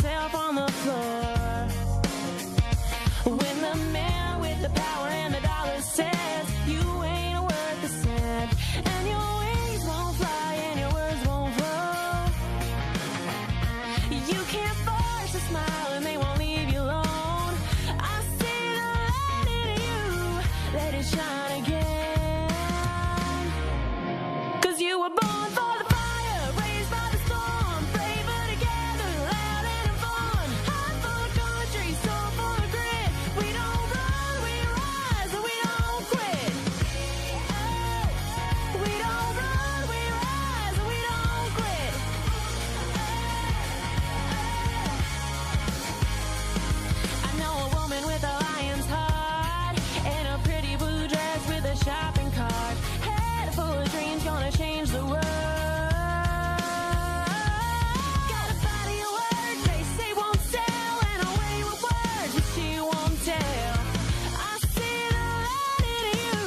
myself on the floor. When the man with the power and the dollar says you ain't worth a cent, and your wings won't fly and your words won't flow. You can't force a smile and they won't leave you alone. I see the light in you, let it shine again. 'Cause you were born for the fire, raised by the storm, braver together, loud and fun. Heart full of country, soul full of grit. We don't run, we rise, and we don't quit. Oh, we don't run, we rise, and we don't quit. I know a woman with a lion's heart and a pretty blue dress with a shopping cart. Head full of dreams, gonna change the world. Got a body of work they say won't sell, and a way with words that she won't tell. I see the light in you,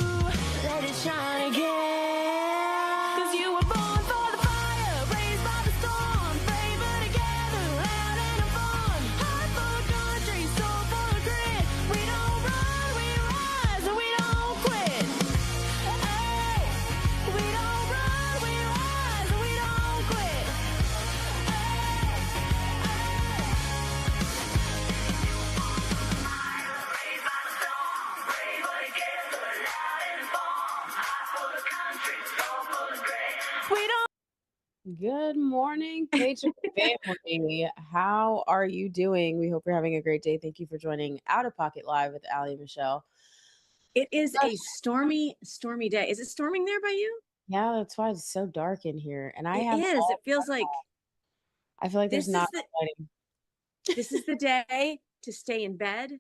let it shine again. 'Cause you were born for the fire, raised by the storm, braver together, loud and fun. Heart full of country, soul full of grit. We don't run, we rise, and we don't quit. Hey, we don't run, we rise, and we don't quit. We don't. Good morning, Patriot family. How are you doing? We hope you're having a great day. Thank you for joining Out of Pocket Live with Allie and Michelle. It is a stormy day. Is it storming there by you? Yeah, that's why it's so dark in here. And I It have is. It feels like I feel like there's this is not the lighting. this is the day to stay in bed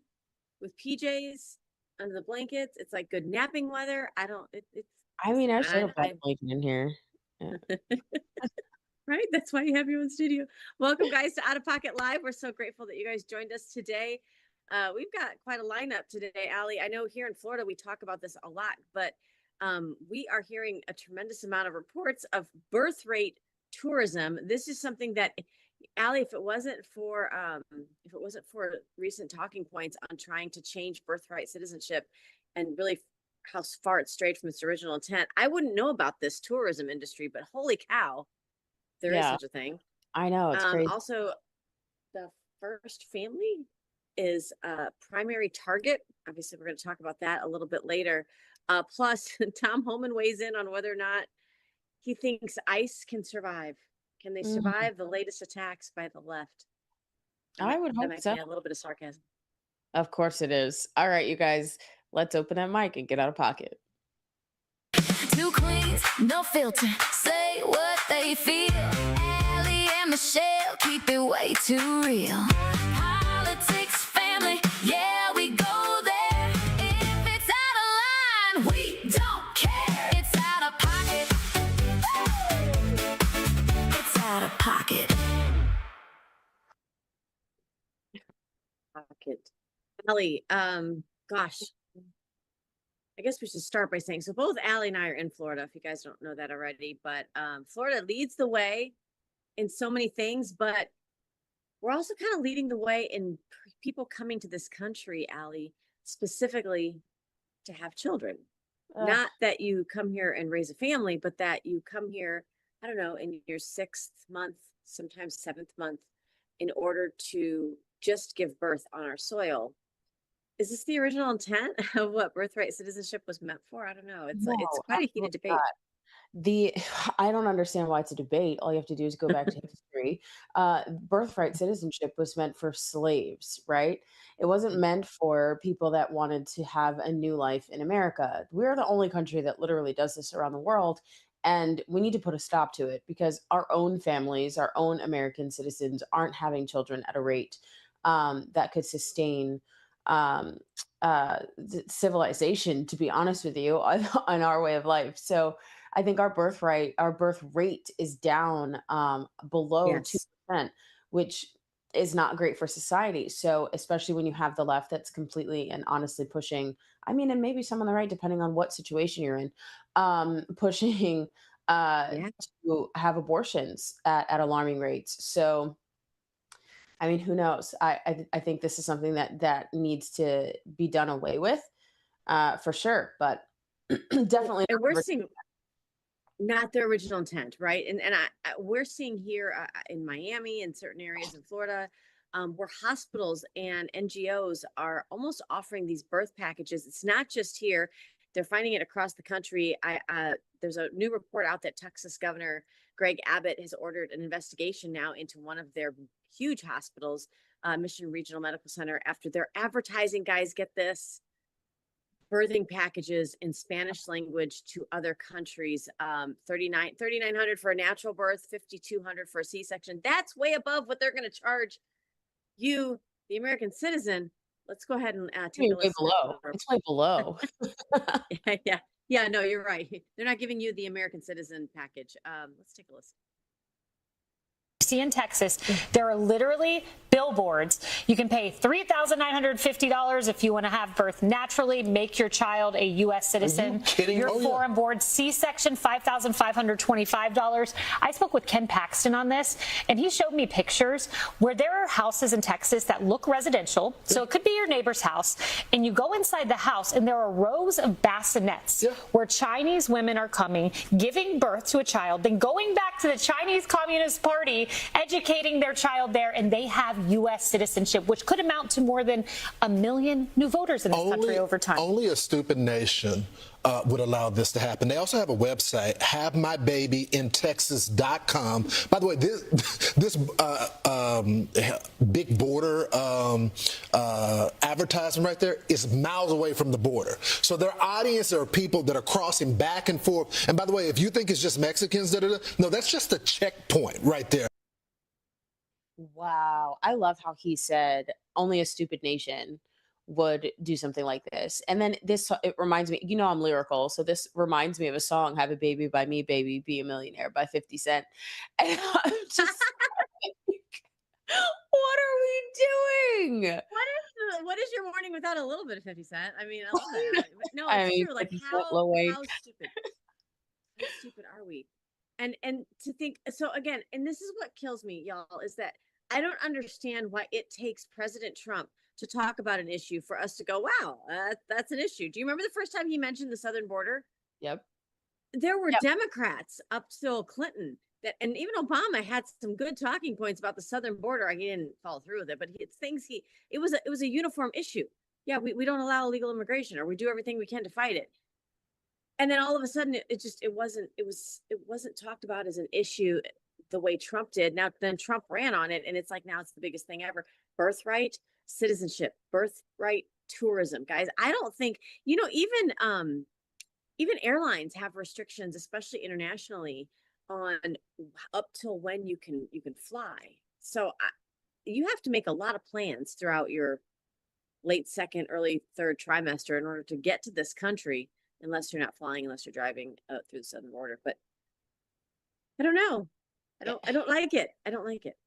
with PJs under the blankets. It's like good napping weather. It's I mean, I listen, should have put a blanket in here. Yeah. right? That's why you have your own studio. Welcome, guys, to Out of Pocket Live. We're so grateful that you guys joined us today. We've got quite a lineup today, Allie. I know here in Florida we talk about this a lot, but we are hearing a tremendous amount of reports of birth rate tourism. This is something that, Allie, if it wasn't for recent talking points on trying to change birthright citizenship and really how far it's strayed from its original intent, I wouldn't know about this tourism industry. But holy cow, there is Yeah, such a thing. I know. It's crazy. Also, the first family is a primary target. Obviously, we're going to talk about that a little bit later. Plus, Tom Homan weighs in on whether or not he thinks ICE can survive. Can they Mhm. survive the latest attacks by the left? I would That hope might so. be a little bit of sarcasm. Of course it is. All right, you guys, let's open that mic and get out of pocket. Two queens, no filter, say what they feel. Allie and Michelle keep it way too real. Politics, family, yeah, we go there. If it's out of line, we don't care. It's out of pocket. It's out of pocket. Pocket. Allie, gosh, I guess we should start by saying, so both Allie and I are in Florida, if you guys don't know that already, but Florida leads the way in so many things, but we're also kind of leading the way in people coming to this country, Allie, specifically to have children. Ugh. Not that you come here and raise a family, but that you come here, I don't know, in your 6th month, sometimes 7th month, in order to just give birth on our soil. Is this the original intent of what birthright citizenship was meant for? I don't know. It's No, quite a heated absolutely debate. not. I don't understand why it's a debate. All you have to do is go back to history. Birthright citizenship was meant for slaves, right? It wasn't meant for people that wanted to have a new life in America. We're the only country that literally does this around the world. And we need to put a stop to it because our own families, our own American citizens aren't having children at a rate that could sustain um, civilization, to be honest with you, on our way of life. So I think our birth rate is down below Yes. 2%, which is not great for society. So especially when you have the left that's completely and honestly pushing, I mean, and maybe some on the right, depending on what situation you're in, pushing Yeah. to have abortions at alarming rates. So I mean, who knows? I think this is something that needs to be done away with, for sure. But definitely And not we're the seeing not their original intent, right? We're seeing here in Miami and certain areas in Florida, where hospitals and NGOs are almost offering these birth packages. It's not just here; they're finding it across the country. There's a new report out that Texas Governor Greg Abbott has ordered an investigation now into one of their huge hospitals, Mission Regional Medical Center, after they're advertising. Guys, get this, birthing packages in Spanish language to other countries. 3,900 for a natural birth, 5,200 for a C-section. That's way above what they're going to charge you, the American citizen. Let's go ahead and I take mean, a way listen. below. It's way below. Yeah, yeah, no, you're right. They're not giving you the American citizen package. Let's take a listen. In Texas, there are literally billboards. You can pay $3,950 if you want to have birth naturally, make your child a U.S. citizen. Are you kidding? Your Oh, foreign board C-section, $5,525. I spoke with Ken Paxton on this, and he showed me pictures where there are houses in Texas that look residential. So it could be your neighbor's house, and you go inside the house, and there are rows of bassinets where Chinese women are coming, giving birth to a child, then going back to the Chinese Communist Party, educating their child there, and they have U.S. citizenship, which could amount to more than 1 million new voters in this country over time. Only a stupid nation would allow this to happen. They also have a website, havemybabyintexas.com. By the way, this big border advertisement right there is miles away from the border. So their audience are people that are crossing back and forth. And by the way, if you think it's just Mexicans, no, that's just a checkpoint right there. Wow. I love how he said only a stupid nation would do something like this. And then it reminds me, I'm lyrical. So this reminds me of a song, Have a Baby by Me, Baby, Be a Millionaire by 50 Cent. And I'm just like, what are we doing? What is your morning without a little bit of 50 Cent? I mean, I love that. No, I it's mean, true. Like 50 Cent, Lil Wayne. how stupid are we? And to think, so again, and this is what kills me, y'all, is that I don't understand why it takes President Trump to talk about an issue for us to go, wow, that's an issue. Do you remember the first time he mentioned the southern border? Yep. There were Democrats up till Clinton and even Obama had some good talking points about the southern border. He didn't follow through with it, but it was a uniform issue. Yeah, we don't allow illegal immigration, or we do everything we can to fight it. And then all of a sudden it wasn't talked about as an issue the way Trump did. Now then Trump ran on it, and it's like now it's the biggest thing ever. Birthright citizenship, birthright tourism. Guys, I don't think, even airlines have restrictions, especially internationally, on up till when you can fly. So you have to make a lot of plans throughout your late second, early third trimester in order to get to this country, unless you're not flying, unless you're driving through the southern border. But I don't know. I don't like it. I don't like it.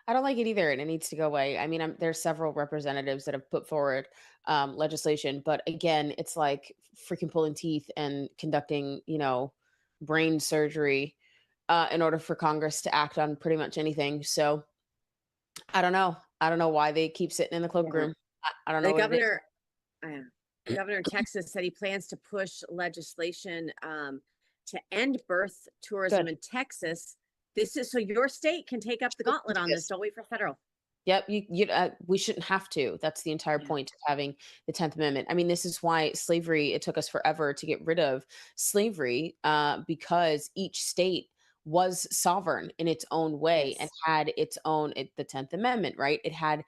I don't like it either, and it needs to go away. I mean, there's several representatives that have put forward legislation, but again, it's like freaking pulling teeth and conducting, brain surgery in order for Congress to act on pretty much anything. So I don't know. I don't know why they keep sitting in the cloakroom. I don't know. The what it is. governor, the governor in Texas said he plans to push legislation to end birth tourism in Texas. This is so your state can take up the gauntlet on this. Don't wait for federal. Yep, we shouldn't have to. That's the entire point of having the 10th Amendment. I mean, this is why slavery, it took us forever to get rid of slavery, because each state was sovereign in its own way and had its own, the 10th Amendment, right? It had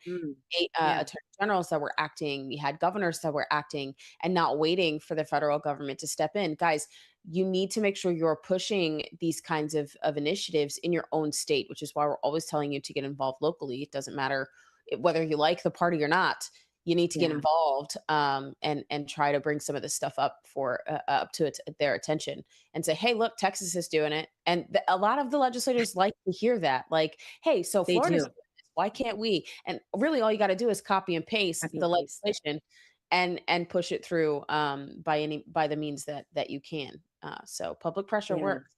attorney generals that were acting, you had governors that were acting and not waiting for the federal government to step in. Guys, you need to make sure you're pushing these kinds of initiatives in your own state, which is why we're always telling you to get involved locally. It doesn't matter whether you like the party or not. You need to get involved and try to bring some of this stuff up to their attention and say, hey, look, Texas is doing it. And a lot of the legislators like to hear that. Like, hey, so Florida's doing this. Why can't we? And really all you got to do is copy and paste the legislation and push it through by the means that you can. So public pressure works.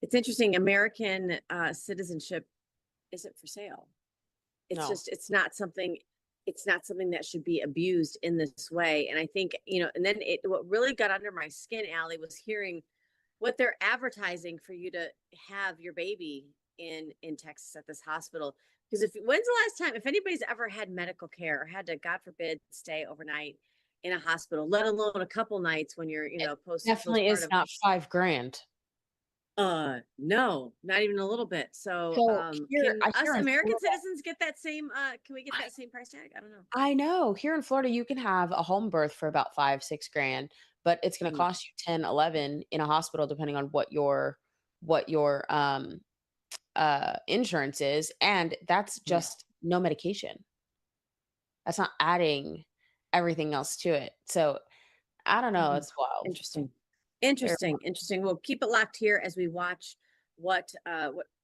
It's interesting. American citizenship isn't for sale. it's No. just, it's not something that should be abused in this way. And I think, and then what really got under my skin, Allie, was hearing what they're advertising for you to have your baby in Texas at this hospital. Because when's the last time, if anybody's ever had medical care or had to, God forbid, stay overnight in a hospital, let alone a couple nights when you're, Definitely is postpartum. not $5,000. No, not even a little bit. So, So here, can I us hear in American Florida, citizens get that same, can we get that same price tag? I don't know. I know here in Florida, you can have a home birth for about 5-6 grand, but it's going to Mm. cost you 10, 11 in a hospital, depending on what your insurance is. And that's Yeah. just no medication. That's not adding everything else to it. So I don't know. Mhm. It's wild. Interesting. Very Interesting. We'll keep it locked here as we watch what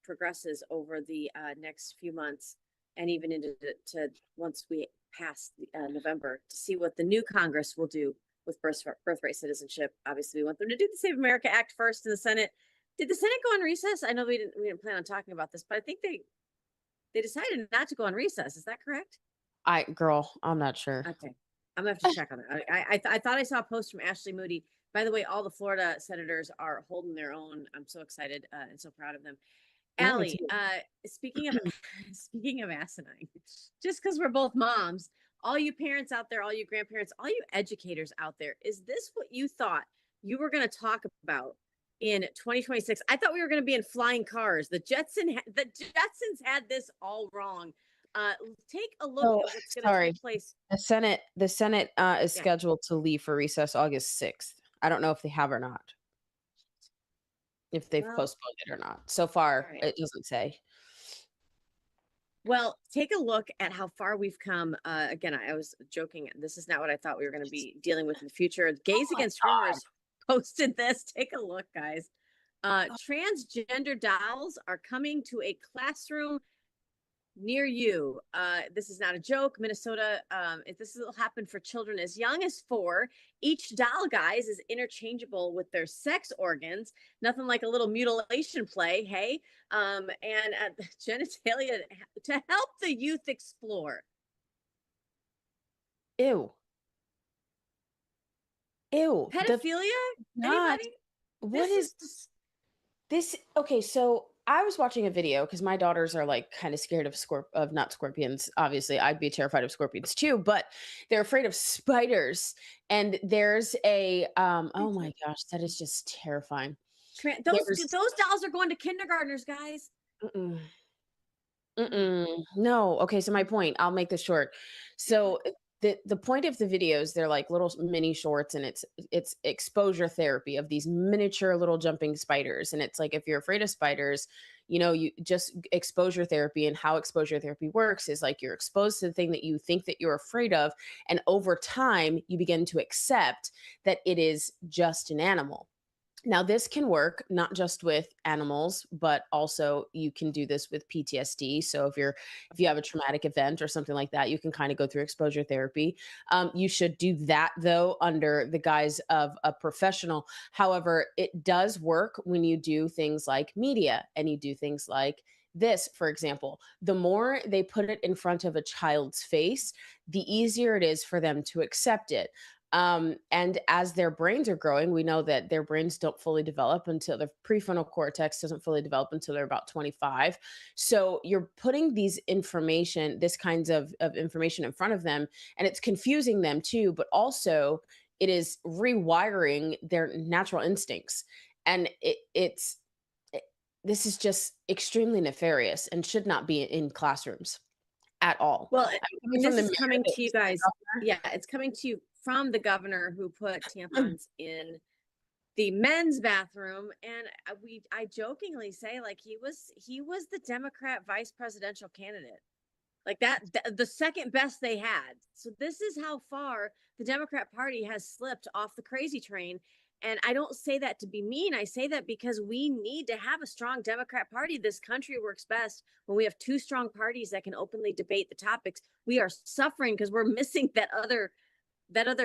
progresses over the next few months, and even into to once we pass November, to see what the new Congress will do with birthright citizenship. Obviously, we want them to do the Save America Act first in the Senate. Did the Senate go on recess? I know we didn't plan on talking about this, but I think they decided not to go on recess. Is that correct? Girl, I'm not sure. Okay. I'm gonna have to check on that. I thought I saw a post from Ashley Moody. By the way, all the Florida senators are holding their own. I'm so excited and so proud of them. Yeah, me Allie, too. speaking of speaking of asinine, just because we're both moms, all you parents out there, all you grandparents, all you educators out there, is this what you thought you were going to talk about in 2026? I thought we were going to be in flying cars. The Jetsons had this all wrong. Take a look So at what's going to sorry. take place. The Senate is Yeah. scheduled to leave for recess August 6th. I don't know if they have or not, if they've Well, postponed it or not. So far, all right. it doesn't say. Well, take a look at how far we've come. Again, I was joking. This is not what I thought we were going to be dealing with in the future. Gays Oh my Against God. Groomers posted this. Take a look, guys. Transgender dolls are coming to a classroom near you. This is not a joke. Minnesota, if this will happen for children as young as 4. Each doll, guys, is interchangeable with their sex organs. Nothing like a little mutilation play, hey? And genitalia to help the youth explore. Ew. Ew. Pedophilia? Not. Anybody? What This is is this? Okay, so I was watching a video because my daughters are like kind of scared of not scorpions. Obviously, I'd be terrified of scorpions too, but they're afraid of spiders. And there's a oh my gosh, that is just terrifying. There's those dolls are going to kindergartners, guys. mm-mm. No. Okay, so my point, I'll make this short. So the point of the videos, they're like little mini shorts, and it's exposure therapy of these miniature little jumping spiders. And it's like, if you're afraid of spiders, you just exposure therapy. And how exposure therapy works is like, you're exposed to the thing that you think that you're afraid of, and over time you begin to accept that it is just an animal. Now, this can work not just with animals, but also you can do this with PTSD. So if you have a traumatic event or something like that, you can kind of go through exposure therapy. You should do that though under the guise of a professional. However, it does work when you do things like media and you do things like this, for example. The more they put it in front of a child's face, the easier it is for them to accept it. And as their brains are growing, we know that their brains don't fully develop until the prefrontal cortex doesn't fully develop until they're about 25. So you're putting this kinds of information in front of them, and it's confusing them too, but also it is rewiring their natural instincts. And this is just extremely nefarious and should not be in classrooms at all. Well, Coming and from this the is mayor coming that to you is the guys. governor. Yeah, it's coming to you from the governor who put tampons in the men's bathroom. And I jokingly say, like, he was the Democrat vice presidential candidate. Like that, the second best they had. So this is how far the Democrat Party has slipped off the crazy train. And I don't say that to be mean. I say that because we need to have a strong Democrat Party. This country works best when we have 2 strong parties that can openly debate the topics. We are suffering because we're missing that other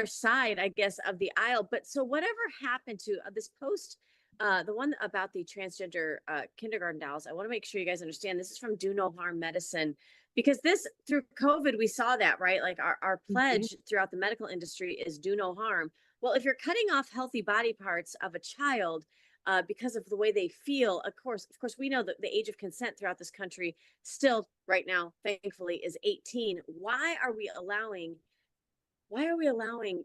side, I guess, of the aisle. But so whatever happened to this post the one about the transgender kindergarten dolls, I want to make sure you guys understand this is from Do No Harm Medicine, because this through COVID, we saw that, right? Like our pledge throughout the medical industry is do no harm. Well, if you're cutting off healthy body parts of a child because of the way they feel, of course, we know that the age of consent throughout this country still right now, thankfully, is 18. Why are we allowing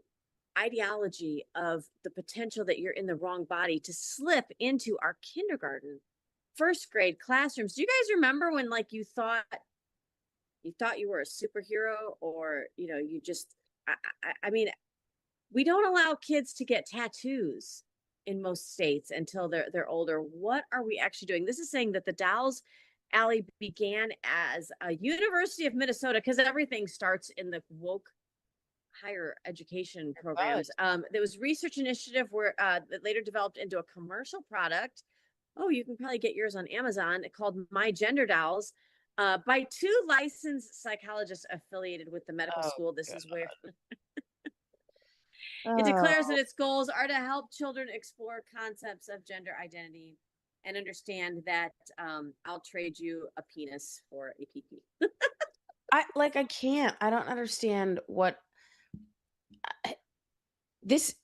ideology of the potential that you're in the wrong body to slip into our kindergarten, first grade classrooms? Do you guys remember when like you thought you were a superhero, or you just I mean, we don't allow kids to get tattoos in most states until they're older. What are we actually doing? This is saying that the dolls alley began as a University of Minnesota, because everything starts in the woke higher education programs. There was research initiative where that later developed into a commercial product. Oh, you can probably get yours on Amazon, called My Gender Dolls, by two licensed psychologists affiliated with the medical school. This is where it declares that its goals are to help children explore concepts of gender identity and understand that I'll trade you a penis for a PP. I can't. I don't understand what this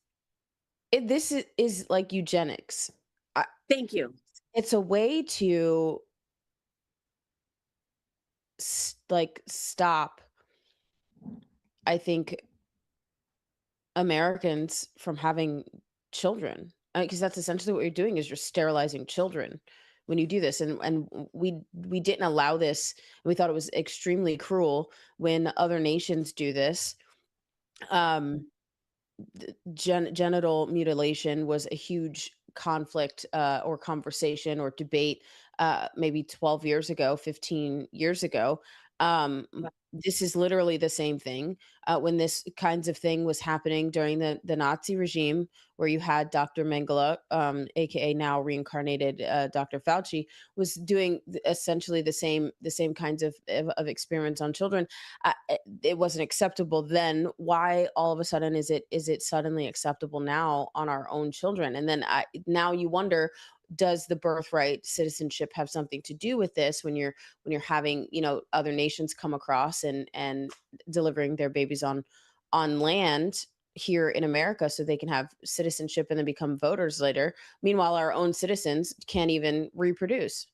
is like eugenics. Thank you. It's a way to stop, I think, Americans from having children, because that's essentially what you're doing, is you're sterilizing children when you do this. And we didn't allow this. We thought it was extremely cruel when other nations do this. Genital mutilation was a huge conflict or conversation or debate maybe 12 years ago, 15 years ago. This is literally the same thing. When this kinds of thing was happening during the Nazi regime, where you had Dr. Mengele, aka now reincarnated Dr. Fauci, was doing essentially the same kinds of experiments on children. It wasn't acceptable then. Why all of a sudden is it suddenly acceptable now on our own children? And then now you wonder, does the birthright citizenship have something to do with this, when you're having other nations come across and delivering their babies on land here in America so they can have citizenship and then become voters later? Meanwhile, our own citizens can't even reproduce.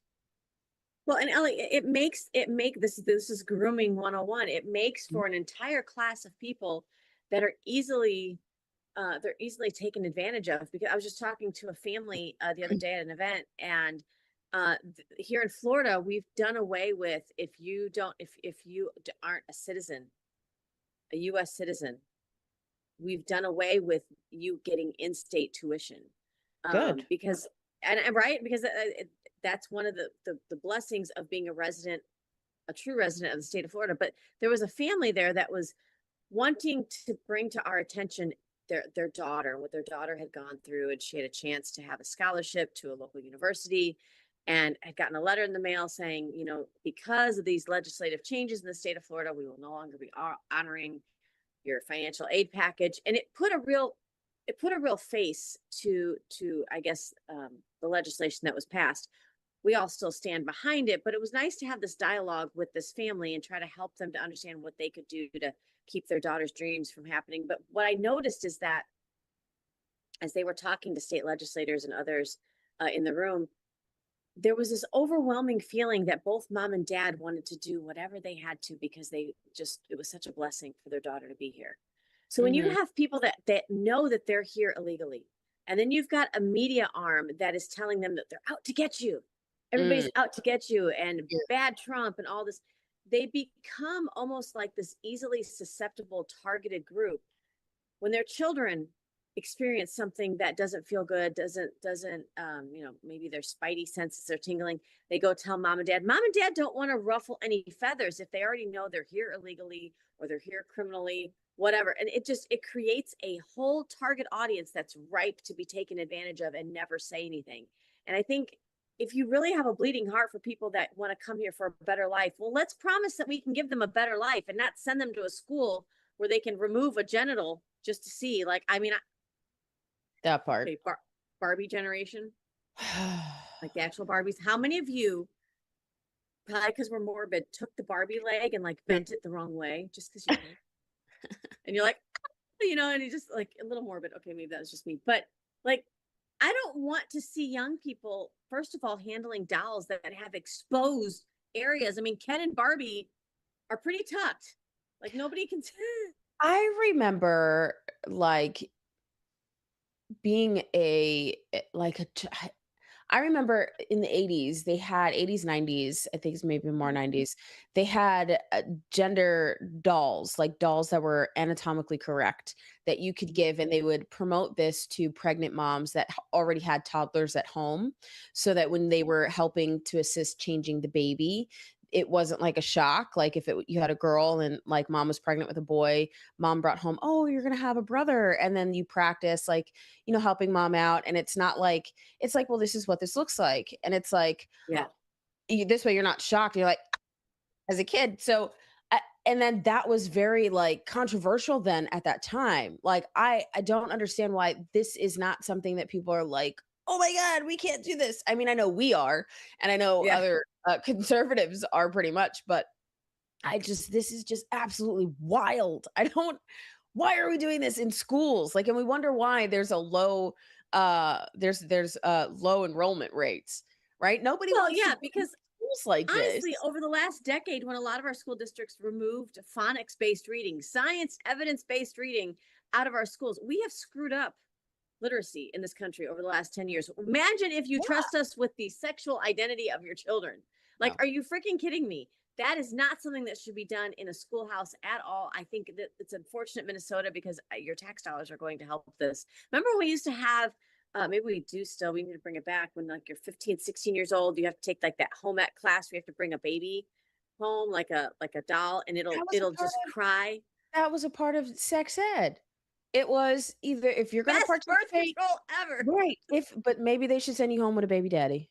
Well, and Ellie, it makes this is grooming 101. It makes for an entire class of people that are easily they're easily taken advantage of. Because I was just talking to a family the other day at an event, and here in Florida, we've done away with, if you aren't a citizen, a U.S. citizen, we've done away with you getting in-state tuition. Good. Because right, because that's one of the blessings of being a true resident of the state of Florida. But there was a family there that was wanting to bring to our attention their daughter and what their daughter had gone through, and she had a chance to have a scholarship to a local university, and had gotten a letter in the mail saying, because of these legislative changes in the state of Florida, we will no longer be honoring your financial aid package. And it put a real face to I guess the legislation that was passed. We all still stand behind it, but it was nice to have this dialogue with this family and try to help them to understand what they could do to keep their daughter's dreams from happening. But what I noticed is that as they were talking to state legislators and others in the room, there was this overwhelming feeling that both mom and dad wanted to do whatever they had to, because it was such a blessing for their daughter to be here. So when you have people that know that they're here illegally, and then you've got a media arm that is telling them that they're out to get you, everybody's out to get you, and bad Trump and all this, they become almost like this easily susceptible, targeted group. When their children experience something that doesn't feel good, doesn't maybe their spidey senses are tingling, they go tell mom and dad. Mom and dad don't want to ruffle any feathers if they already know they're here illegally or they're here criminally, whatever. And it creates a whole target audience that's ripe to be taken advantage of and never say anything. And I think if you really have a bleeding heart for people that want to come here for a better life, well, let's promise that we can give them a better life and not send them to a school where they can remove a genital just to see. That part. Okay, Barbie generation. like the actual Barbies. How many of you, probably because we're morbid, took the Barbie leg and like bent it the wrong way just because you could? And you're like, and you just like a little morbid. Okay, maybe that was just me. But like, I don't want to see young people, first of all, handling dolls that have exposed areas. I mean, Ken and Barbie are pretty tucked. Like nobody can. I remember like being like I remember in the 80s, they had 80s, 90s, I think it's maybe more 90s, they had gender dolls, like dolls that were anatomically correct that you could give, and they would promote this to pregnant moms that already had toddlers at home so that when they were helping to assist changing the baby, it wasn't like a shock. Like if you had a girl and like mom was pregnant with a boy, mom brought home, oh, you're going to have a brother. And then you practice like, helping mom out. And it's not like, it's like, well, this is what this looks like. And it's like, Yeah. this way you're not shocked. You're like, as a kid. So, and then that was very like controversial then at that time. Like, I don't understand why this is not something that people are like, oh my God, we can't do this. I mean, I know we are, and I know Yeah. other conservatives are pretty much, but this is just absolutely wild. Why are we doing this in schools? Like, and we wonder why there's a low, there's low enrollment rates, right? Nobody Well, wants to yeah, go to because schools like this. honestly, over the last decade, when a lot of our school districts removed phonics-based reading, science, evidence-based reading out of our schools, we have screwed up literacy in this country over the last 10 years. Imagine if you Yeah. trust us with the sexual identity of your children. Like, No. are you freaking kidding me? That is not something that should be done in a schoolhouse at all. I think that it's unfortunate, Minnesota, because your tax dollars are going to help this. Remember when we used to have, maybe we do still, we need to bring it back when like you're 15, 16 years old, you have to take like that home ec class where you have to bring a baby home, like a doll, and That was a it'll part just of cry. that was a part of sex ed. It was either if you're gonna Best birth participate, control ever. right, but maybe they should send you home with a baby daddy.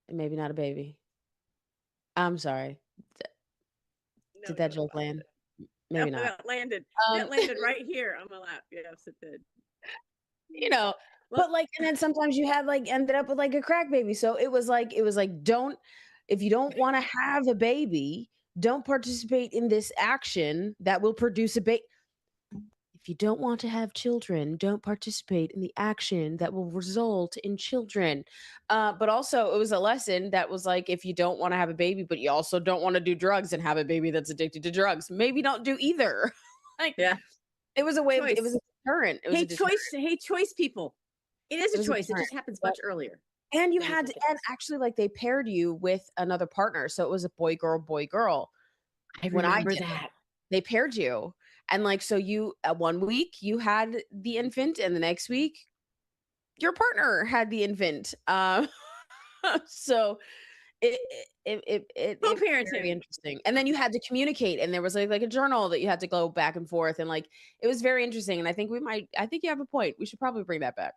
And maybe not a baby. I'm sorry. No, Did that no, joke land? no, Maybe not. that landed. Um, That landed right here on my lap. Yes, it did. you know, Well, but like, and then sometimes you had like ended up with like a crack baby. So it was like, don't, if you don't want to have a baby, don't participate in this action that will produce a baby. If you don't want to have children, don't participate in the action that will result in children. But also, it was a lesson that was like, if you don't want to have a baby, but you also don't want to do drugs and have a baby that's addicted to drugs, maybe don't do either. Like, yeah, it was a way of, it was choice. a deterrent. It was a deterrent. Hey, choice people. It is It a was a choice. It deterrent. just happens Yep. much earlier And you than we had think to, it and does. actually, like they paired you with another partner, so it was a boy, girl, boy, girl. I When I remember did it, that. they paired you, and like so, you 1 week you had the infant, and the next week your partner had the infant. So it was very Co-parenting. interesting. And then you had to communicate, and there was like a journal that you had to go back and forth, and like it was very interesting. And I think you have a point. We should probably bring that back.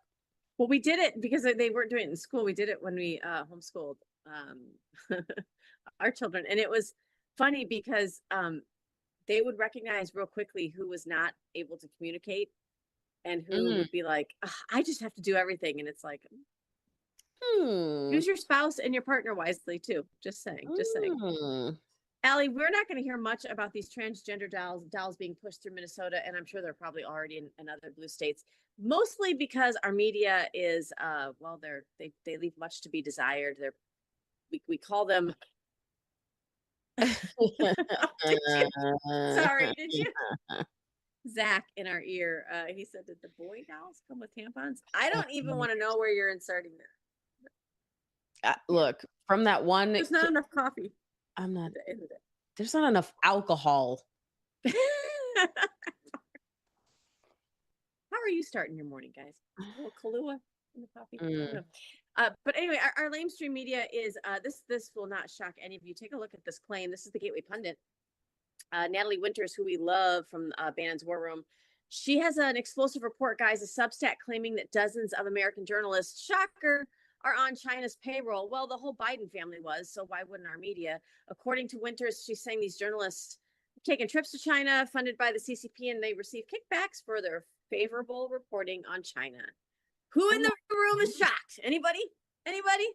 Well, we did it because they weren't doing it in school. We did it when we homeschooled our children, and it was funny because they would recognize real quickly who was not able to communicate and who Mm. would be like, "Ugh, I just have to do everything," and it's like, Hmm. use your spouse and your partner wisely too. Just saying, just saying. Mm. Allie, we're not going to hear much about these transgender dolls being pushed through Minnesota, and I'm sure they're probably already in other blue states. Mostly because our media is, well, they leave much to be desired. We call them. Sorry, did you? Zach in our ear. He said, "Did the boy dolls come with tampons?" I don't even want to know where you're inserting that. Look, from that one, There's not enough coffee I'm not. at the end of it. There's not enough alcohol. How are you starting your morning, guys? A little Kahlua in the coffee? I don't know. But anyway, our lamestream media is this will not shock any of you. Take a look at this claim. This is the Gateway Pundit. Natalie Winters, who we love from Bannon's War Room. She has an explosive report, guys, a Substack claiming that dozens of American journalists, shocker, are on China's payroll. Well, the whole Biden family was, so why wouldn't our media? According to Winters, she's saying these journalists have taken trips to China funded by the CCP, and they receive kickbacks for their favorable reporting on China. Who in the room is shocked? Anybody? Anybody?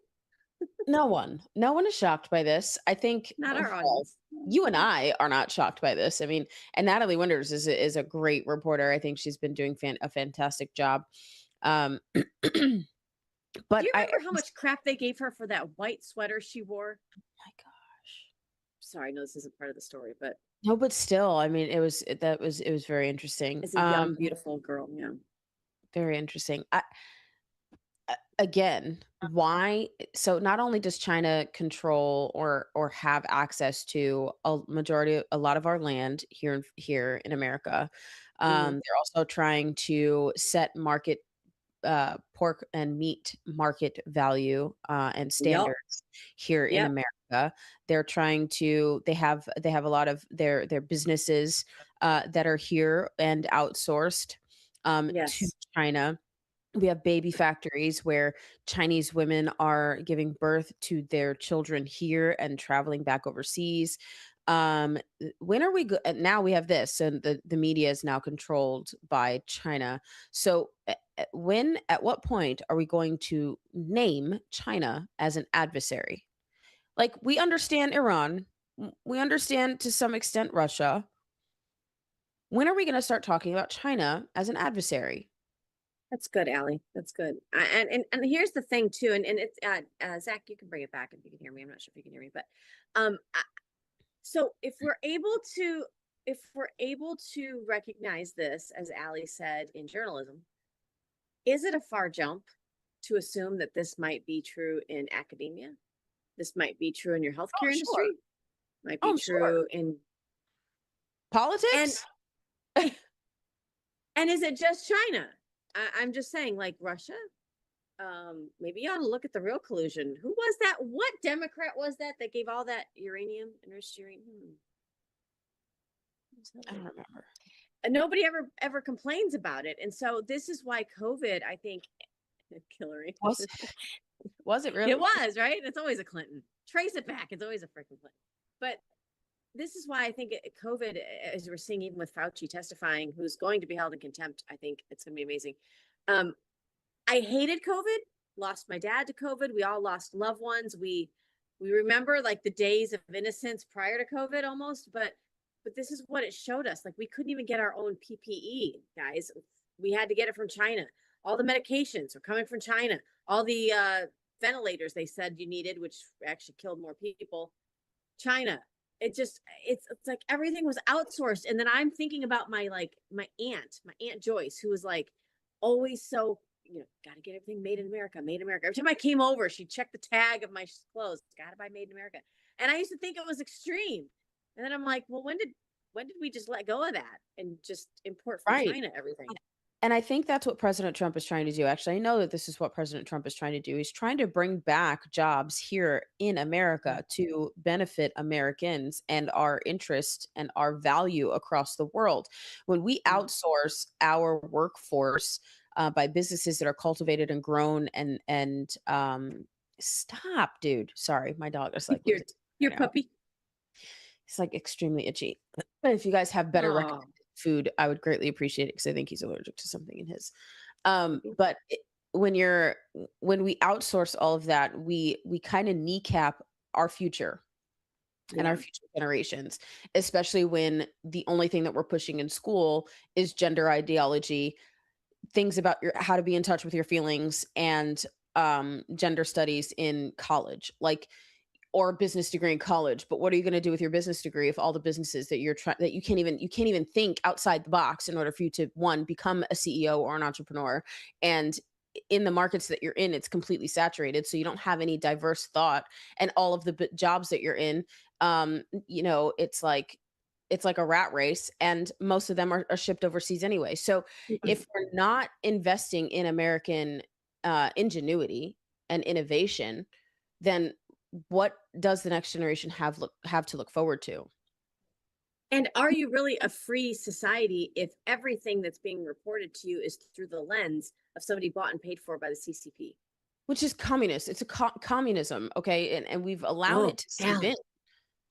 No one is shocked by this. I think Not our well, audience. you and I are not shocked by this. I mean, and Natalie Winters is a great reporter. I think she's been doing a fantastic job. Um, but Do you I, remember how much crap they gave her for that white sweater she wore? my gosh. Sorry, I know this isn't part of the story, but No, but still, I mean, it was very interesting. as a young, beautiful girl, yeah. Very interesting. Again, why? So not only does China control or have access to a lot of our land here in America, they're also trying to set pork and meat market value and Yep. standards here in Yep. America. They're trying to. They have a lot of their businesses that are here and outsourced to Yes. China. We have baby factories where Chinese women are giving birth to their children here and traveling back overseas. When are we now we have this, and the media is now controlled by China. So at what point are we going to name China as an adversary? Like, we understand Iran, we understand to some extent Russia. When are we going to start talking about China as an adversary? That's good, Allie. That's good. And here's the thing too, and it's Zach, you can bring it back if you can hear me. I'm not sure if you can hear me, but so if we're able to recognize this, as Allie said, in journalism, is it a far jump to assume that this might be true in academia? This might be true in your healthcare industry. Sure. Might be true in Politics. and is it just China? I'm just saying, like Russia. Maybe you ought to look at the real collusion. Who was that? What Democrat was that gave all that uranium, enriched uranium? I don't remember. And nobody ever complains about it. And so this is why COVID, I think, Hillary. Was it really? It was, right? It's always a Clinton. Trace it back. It's always a freaking Clinton. But this is why I think COVID, as we're seeing even with Fauci testifying, who's going to be held in contempt, I think it's going to be amazing. I hated COVID, lost my dad to COVID. We all lost loved ones. We remember like the days of innocence prior to COVID almost, but this is what it showed us. Like, we couldn't even get our own PPE, guys. We had to get it from China. All the medications were coming from China. All the ventilators they said you needed, which actually killed more people, China. It's like everything was outsourced. And then I'm thinking about my aunt Joyce, who was like always so, got to get everything made in America. Every time I came over, she'd check the tag of my clothes. Got to buy made in America. And I used to think it was extreme. And then I'm like, well, when did we just let go of that and just import from China everything? And I think that's what President Trump is trying to do. Actually, I know that this is what President Trump is trying to do. He's trying to bring back jobs here in America to benefit Americans and our interest and our value across the world. When we outsource our workforce by businesses that are cultivated and grown and stop, dude. Sorry, my dog is like your puppy. It's like extremely itchy. But if you guys have better recommended food, I would greatly appreciate it, because I think he's allergic to something in his. But when we outsource all of that, we kind of kneecap our future and our future generations, especially when the only thing that we're pushing in school is gender ideology, things about how to be in touch with your feelings, and gender studies in college, or a business degree in college. But what are you going to do with your business degree if all the businesses that you can't even think outside the box in order for you to, one, become a CEO or an entrepreneur? And in the markets that you're in, it's completely saturated, so you don't have any diverse thought. And all of the jobs that you're in, it's like a rat race, and most of them are shipped overseas anyway. So if we're not investing in American ingenuity and innovation, then what does the next generation have to look forward to? And are you really a free society if everything that's being reported to you is through the lens of somebody bought and paid for by the CCP? Which is communist. It's a communism, okay? And we've allowed it to seep in.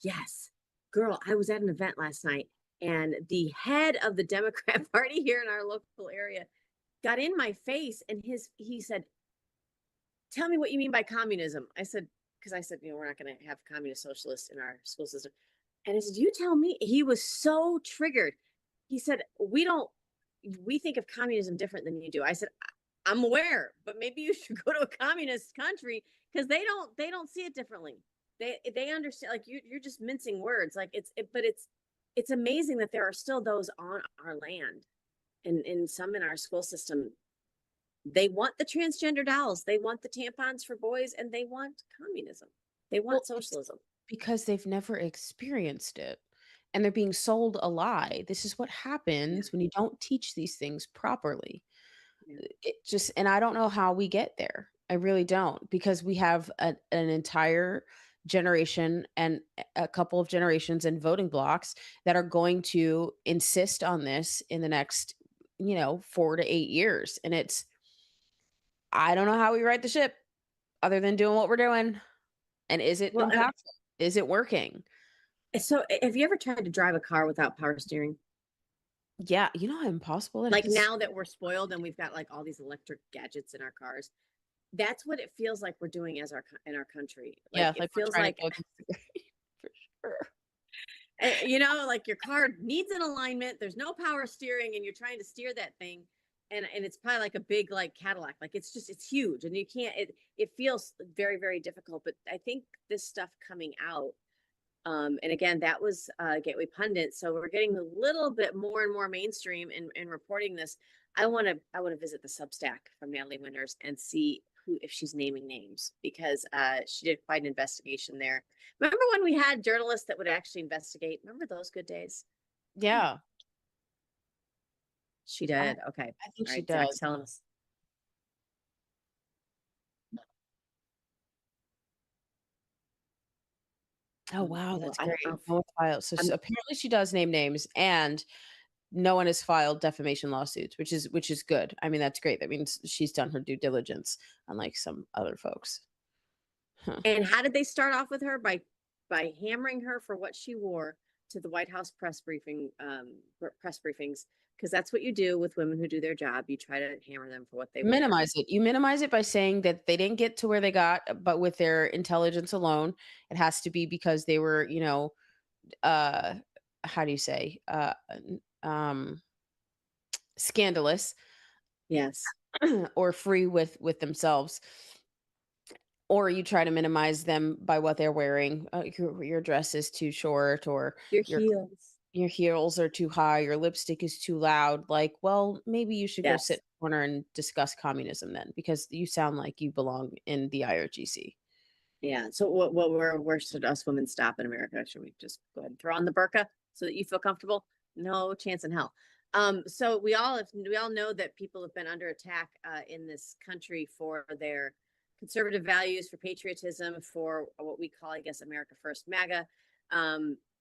Yes. Girl, I was at an event last night, and the head of the Democrat Party here in our local area got in my face, and he said, "Tell me what you mean by communism." I said, because I said, we're not going to have communist socialists in our school system. And I said, "You tell me." He was so triggered. He said, we think of communism different than you do. I said, "I'm aware, but maybe you should go to a communist country, because they don't see it differently. They understand, like you're just mincing words. Like but it's amazing that there are still those on our land, and in some in our school system. They want the transgender dolls, they want the tampons for boys, and they want communism. They Well, want it's socialism. because they've never experienced it and they're being sold a lie. This is what Yeah, happens when you don't teach these things properly. yeah. It just, and I don't know how we get there. I really don't, because we have an entire generation and a couple of generations and voting blocks that are going to insist on this in the next, 4 to 8 years. And I don't know how we right the ship other than doing what we're doing. And is it Well, impactful? Is it working? so have you ever tried to drive a car without power steering? Yeah, you know how impossible it Like, is? now that we're spoiled and we've got like all these electric gadgets in our cars, that's what it feels like we're doing as in our country. Like, Yeah, it like we're feels trying to like, go against the grain for sure. like your car needs an alignment. There's no power steering, and you're trying to steer that thing, and it's probably like a big like Cadillac. Like, it's huge, and you can't. It feels very, very difficult. But I think this stuff coming out, and again, that was Gateway Pundit. So we're getting a little bit more and more mainstream in reporting this. I want to visit the Substack from Natalie Winters and see if she's naming names, because she did quite an investigation there. Remember when we had journalists that would actually investigate? Remember those good days? Yeah, She I did. Okay. I think All she right. Zach's does. telling us. Oh, wow, Well, that's I great. don't know. No one filed. So I'm, apparently she does name names, and no one has filed defamation lawsuits, which is good. I mean, that's great. That means she's done her due diligence, unlike some other folks. Huh. and how did they start off with her? By hammering her for what she wore to the White House press briefings, because that's what you do with women who do their job. You try to hammer them for what they wear. Minimize it. You minimize it by saying that they didn't get to where they got, but with their intelligence alone, it has to be because they were, uh, how do you say, um, scandalous Yes. or free with themselves. Or you try to minimize them by what they're wearing. Your dress is too short, or Your your heels. your heels are too high, your lipstick is too loud. Like, well, maybe you should go sit in Yes. the corner and discuss communism then, because you sound like you belong in the IRGC. Yeah. So where should us women stop in America? Should we just go ahead and throw on the burqa so that you feel comfortable? No chance in hell. So we all know that people have been under attack in this country for their conservative values, for patriotism, for what we call, I guess, America First, MAGA.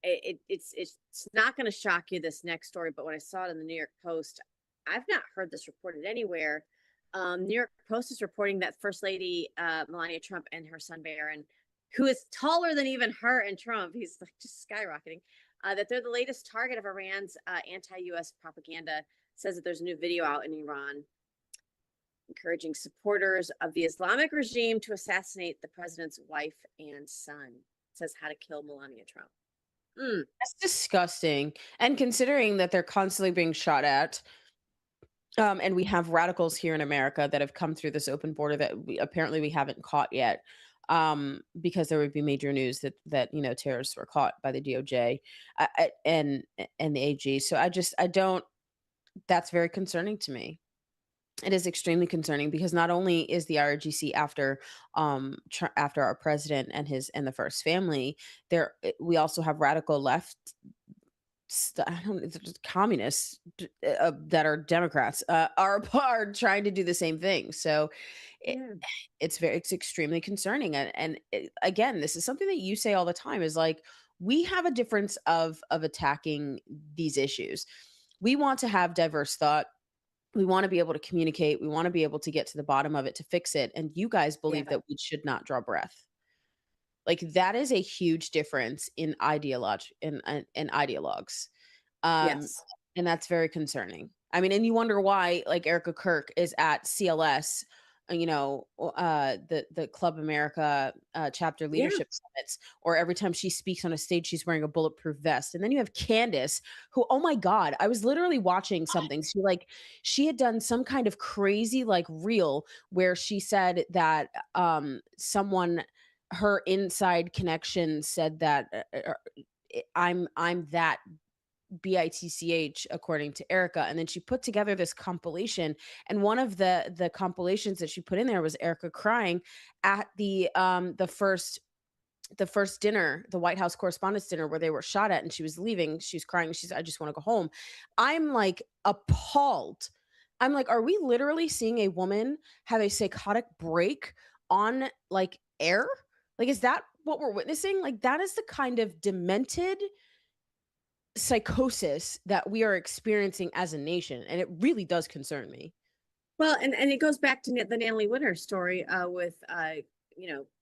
It's not going to shock you, this next story, but when I saw it in the New York Post, I've not heard this reported anywhere. New York Post is reporting that First Lady Melania Trump and her son Barron, who is taller than even her and Trump, he's like just skyrocketing, that they're the latest target of Iran's anti-U.S. propaganda. Says that there's a new video out in Iran encouraging supporters of the Islamic regime to assassinate the president's wife and son. It says how to kill Melania Trump. That's disgusting. And considering that they're constantly being shot at, and we have radicals here in America that have come through this open border that we haven't caught yet, because there would be major news that terrorists were caught by the DOJ, and the AG. So I don't. That's very concerning to me. It is extremely concerning, because not only is the IRGC after our president and the first family, we also have radical left, I don't communists, that are Democrats, are trying to do the same thing. So Yeah. it's extremely concerning. Again, this is something that you say all the time, is like, we have a difference of attacking these issues. We want to have diverse thought. We want to be able to communicate. We want to be able to get to the bottom of it, to fix it. And you guys believe Yeah. that we should not draw breath. Like, that is a huge difference in ideologues. Um, Yes. and that's very concerning. I mean, and you wonder why, like, Erica Kirk is at CLS, the Club America chapter Yeah. leadership summits, or every time she speaks on a stage, she's wearing a bulletproof vest. And then you have Candace, who, oh my God, I was literally watching something. She had done some kind of crazy like reel where she said that someone, her inside connection said that I'm that bitch according to Erica, and then she put together this compilation, and one of the compilations that she put in there was Erica crying at the first dinner, the White House Correspondents' Dinner, where they were shot at, and she was leaving. She was crying. She's, I just want to go home. I'm like appalled. I'm like, are we literally seeing a woman have a psychotic break on like air? Like, is that what we're witnessing? Like, that is the kind of demented psychosis that we are experiencing as a nation. And it really does concern me. Well, and it goes back to the Natalie Winter story with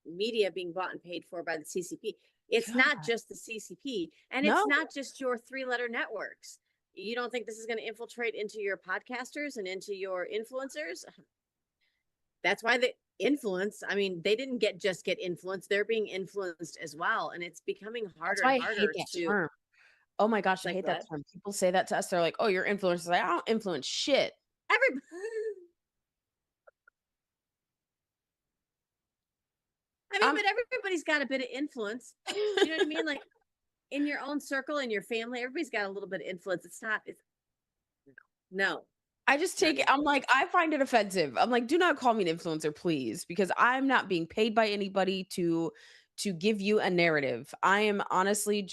media being bought and paid for by the CCP. It's not just the CCP, and No. it's not just your 3-letter networks. You don't think this is going to infiltrate into your podcasters and into your influencers? That's why the influence, I mean, they didn't just get influenced, they're being influenced as well. And it's becoming harder That's why and I hate harder that to term. Oh my gosh, I like hate what? that term. People say that to us. They're like, oh, you're influencers. Like, I don't influence shit. Everybody. I mean, but everybody's got a bit of influence. You know what I mean? Like in your own circle, in your family, everybody's got a little bit of influence. It's no. I just take it. I'm like, I find it offensive. I'm like, do not call me an influencer, please, because I'm not being paid by anybody to give you a narrative. I am honestly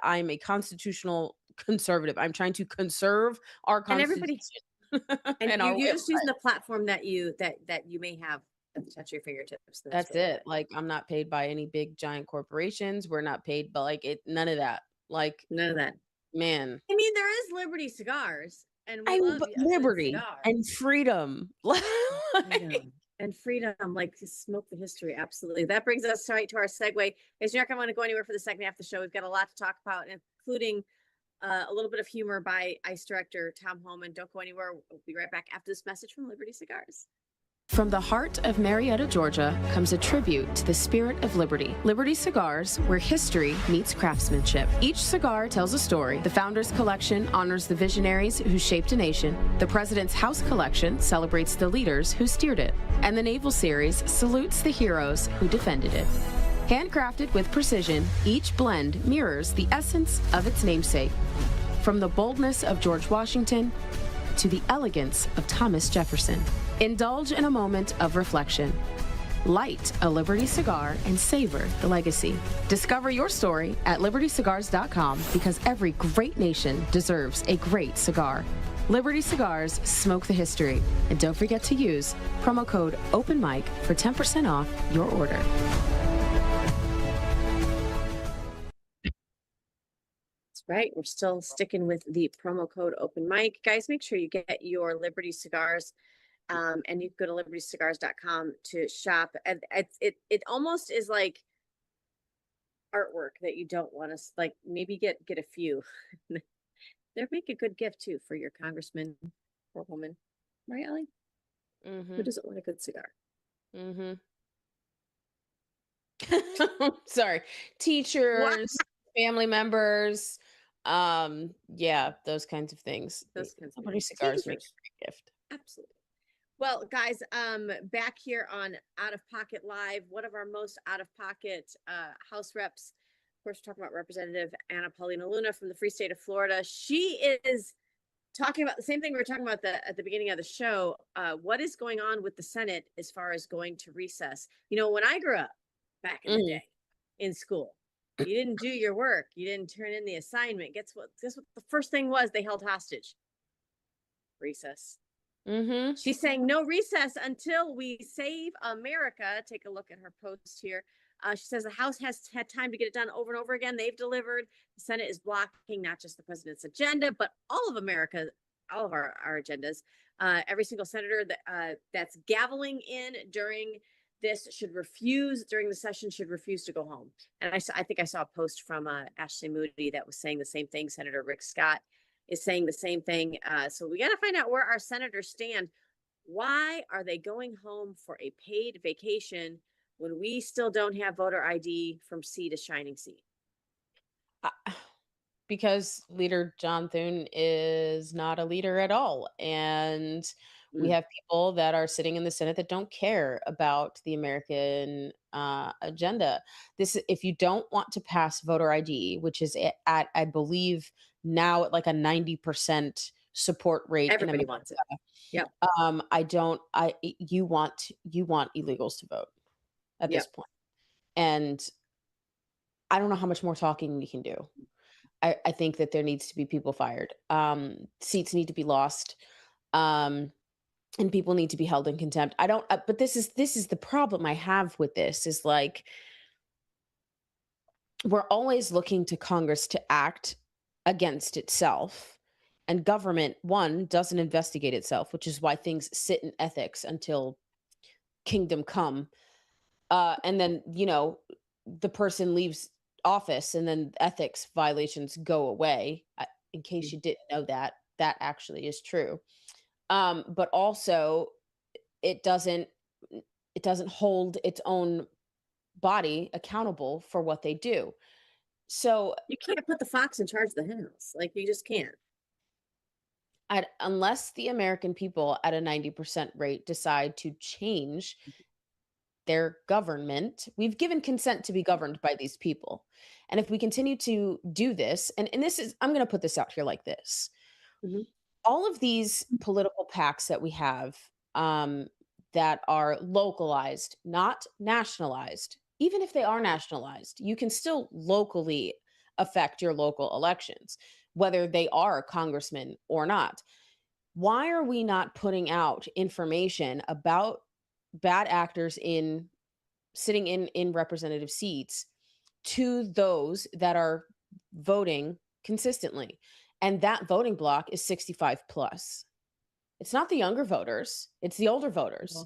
I'm a constitutional conservative. I'm trying to conserve our And constitution everybody, and and our way you're of just using life. the platform that you may have at the touch of your fingertips. That's really it. Like, I'm not paid by any big giant corporations. We're not paid, but like none of that. Like, none of that. man, I mean, there is Liberty Cigars, and we I love but a good liberty cigar. and freedom. Freedom. And freedom, like to smoke the history. Absolutely. That brings us right to our segue. Guys, you're not going to want to go anywhere for the second half of the show. We've got a lot to talk about, including a little bit of humor by ICE Director Tom Homan. Don't go anywhere. We'll be right back after this message from Liberty Cigars. From the heart of Marietta, Georgia, comes a tribute to the spirit of liberty. Liberty Cigars, where history meets craftsmanship. Each cigar tells a story. The Founders Collection honors the visionaries who shaped a nation. The President's House Collection celebrates the leaders who steered it. And the Naval Series salutes the heroes who defended it. Handcrafted with precision, each blend mirrors the essence of its namesake. From the boldness of George Washington to the elegance of Thomas Jefferson. Indulge in a moment of reflection. Light a Liberty cigar and savor the legacy. Discover your story at libertycigars.com, because every great nation deserves a great cigar. Liberty Cigars, smoke the history. And don't forget to use promo code OpenMic for 10% off your order. Right. We're still sticking with the promo code Open Mic. Guys, make sure you get your Liberty Cigars. And you can go to libertycigars.com to shop. And it almost is like artwork that you don't want to like maybe get a few. They'd make a good gift too for your congressman or woman. Right, Ellie? Mm-hmm. Who doesn't want a good cigar? Mm-hmm. Sorry. Teachers, family members, yeah, those kinds of things. Those kinds of Liberty things. Cigars make a Teachers. great gift. Absolutely. Well, guys, back here on Out of Pocket Live, one of our most out of pocket House reps, of course, we're talking about Representative Anna Paulina Luna from the free state of Florida. She is talking about the same thing we were talking about at the beginning of the show. What is going on with the Senate as far as going to recess? You know, when I grew up back in the day in school, you didn't do your work. You didn't turn in the assignment. Guess what the first thing was? They held hostage. Recess. Mm-hmm. She's saying no recess until we save America. Take a look at her post here. She says the House has had time to get it done over and over again. They've delivered. The Senate is blocking not just the president's agenda, but all of America, all of our agendas. Every single senator that's gaveling in during this during the session should refuse to go home. And I think I saw a post from Ashley Moody that was saying the same thing. Senator Rick Scott is saying the same thing. So we got to find out where our senators stand. Why are they going home for a paid vacation when we still don't have voter ID from sea to shining sea? Because leader John Thune is not a leader at all. And we Mm. have people that are sitting in the Senate that don't care about the American agenda. If you don't want to pass voter ID, which is at I believe now at like a 90% support rate in Everybody America, wants it. Yep. I don't. You want illegals to vote at this Yep. point, and I don't know how much more talking we can do. I think that there needs to be people fired. Seats need to be lost, and people need to be held in contempt. I don't. But this is the problem I have with this. Is like we're always looking to Congress to act against itself, and government doesn't investigate itself, which is why things sit in ethics until kingdom come. And then the person leaves office and then ethics violations go away. In case you didn't know that actually is true. But also it doesn't hold its own body accountable for what they do. So You can't put the fox in charge of the henhouse. Like, you just can't. unless the American people at a 90% rate decide to change their government, we've given consent to be governed by these people. And if we continue to do this, and this is, I'm going to put this out here like this. Mhm. All of these political pacts that we have that are localized, not nationalized, even if they are nationalized, you can still locally affect your local elections, whether they are congressmen or not. Why are we not putting out information about bad actors sitting in representative seats to those that are voting consistently? And that voting block is 65 plus. It's not the younger voters, it's the older voters.